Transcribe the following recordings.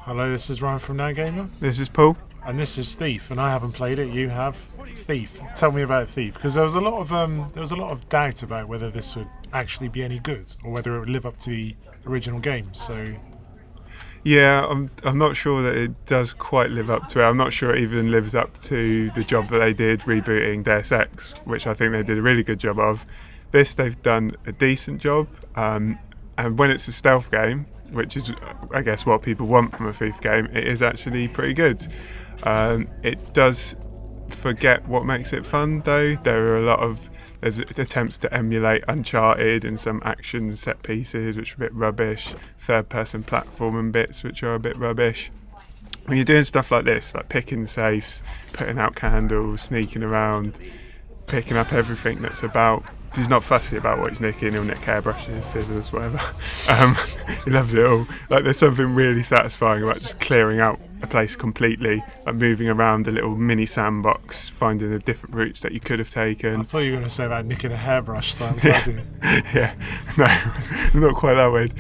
Hello, this is Ryan from NowGamer. This is Paul. And this is Thief, and I haven't played it. You have. Thief. Tell me about Thief, because there was a lot of doubt about whether this would actually be any good or whether it would live up to the original game. So Yeah, I'm not sure that it does quite live up to it. I'm not sure it even lives up to the job that they did rebooting Deus Ex, which I think they did a really good job of. This, they've done a decent job, and when it's a stealth game, which is, I guess, what people want from a Thief game, it is actually pretty good. It does forget what makes it fun, though. There's attempts to emulate Uncharted in some action set pieces, which are a bit rubbish. Third-person platforming bits, which are a bit rubbish. When you're doing stuff like this, like picking safes, putting out candles, sneaking around, picking up everything that's about. He's not fussy about what he's nicking. He'll nick hairbrushes, scissors, whatever. He loves it all. Like, there's something really satisfying about just clearing out a place completely, like moving around a little mini sandbox, finding the different routes that you could have taken. I thought you were going to say about nicking a hairbrush, so I'm glad you. Yeah, no, not quite that weird.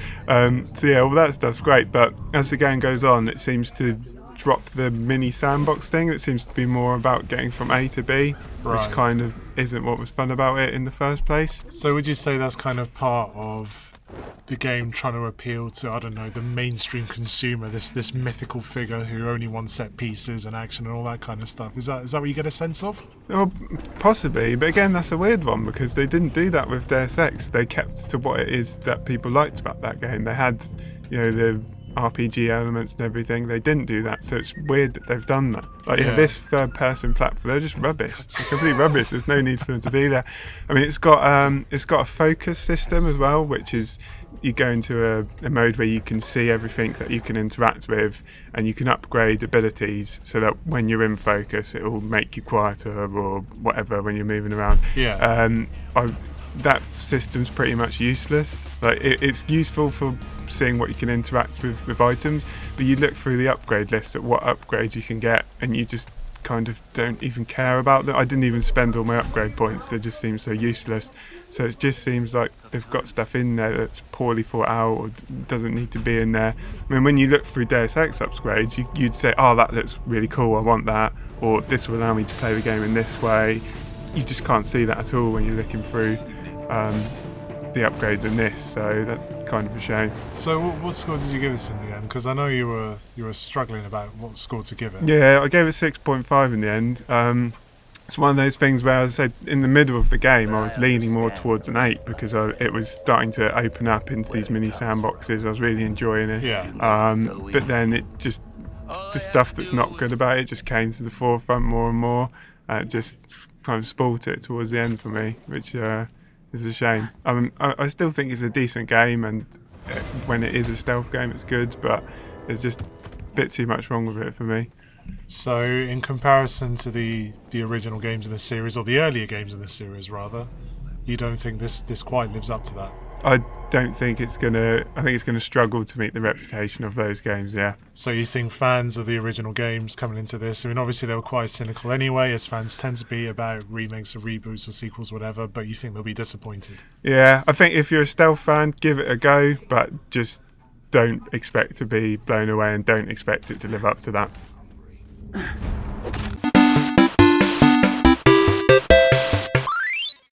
So yeah, all that stuff's great, but as the game goes on, it seems to drop the mini sandbox thing. It seems to be more about getting from A to B, Right. which kind of isn't what was fun about it in the first place. So would you say that's kind of part of the game trying to appeal to, I don't know, the mainstream consumer, this mythical figure who only wants set pieces and action and all that kind of stuff? Is that what you get a sense of? Well, possibly, but again, that's a weird one because they didn't do that with Deus Ex. They kept to what it is that people liked about that game. They had, the RPG elements and everything. They didn't do that, so it's weird that they've done that. Like, this third-person platform, they're just rubbish. They're complete rubbish. There's no need for them to be there. I mean, it's got a focus system as well, which is you go into a mode where you can see everything that you can interact with, and you can upgrade abilities so that when you're in focus, it will make you quieter or whatever when you're moving around. That system's pretty much useless. Like, it's useful for seeing what you can interact with items, but you look through the upgrade list at what upgrades you can get, and you just kind of don't even care about them. I didn't even spend all my upgrade points. They just seem so useless. So it just seems like they've got stuff in there that's poorly thought out or doesn't need to be in there. I mean, when you look through Deus Ex upgrades, you'd say, oh, that looks really cool, I want that, or this will allow me to play the game in this way. You just can't see that at all when you're looking through the upgrades in this, so that's kind of a shame. So what score did you give this in the end? Because I know you were struggling about what score to give it. Yeah, I gave it 6.5 in the end. It's one of those things where, as I said, in the middle of the game I was leaning more towards an 8 because it was starting to open up into these mini sandboxes. I was really enjoying it. But then the stuff that's not good about it just came to the forefront more and more. It just kind of spoilt it towards the end for me, which is a shame. I still think it's a decent game, and when it is a stealth game, it's good, but there's just a bit too much wrong with it for me. So, in comparison to the original games in the series, or the earlier games in the series, rather, you don't think this quite lives up to that? I don't think it's gonna. I think it's gonna struggle to meet the reputation of those games. Yeah. So you think fans of the original games coming into this? I mean, obviously they were quite cynical anyway, as fans tend to be about remakes or reboots or sequels, whatever. But you think they'll be disappointed? Yeah, I think if you're a stealth fan, give it a go, but just don't expect to be blown away and don't expect it to live up to that.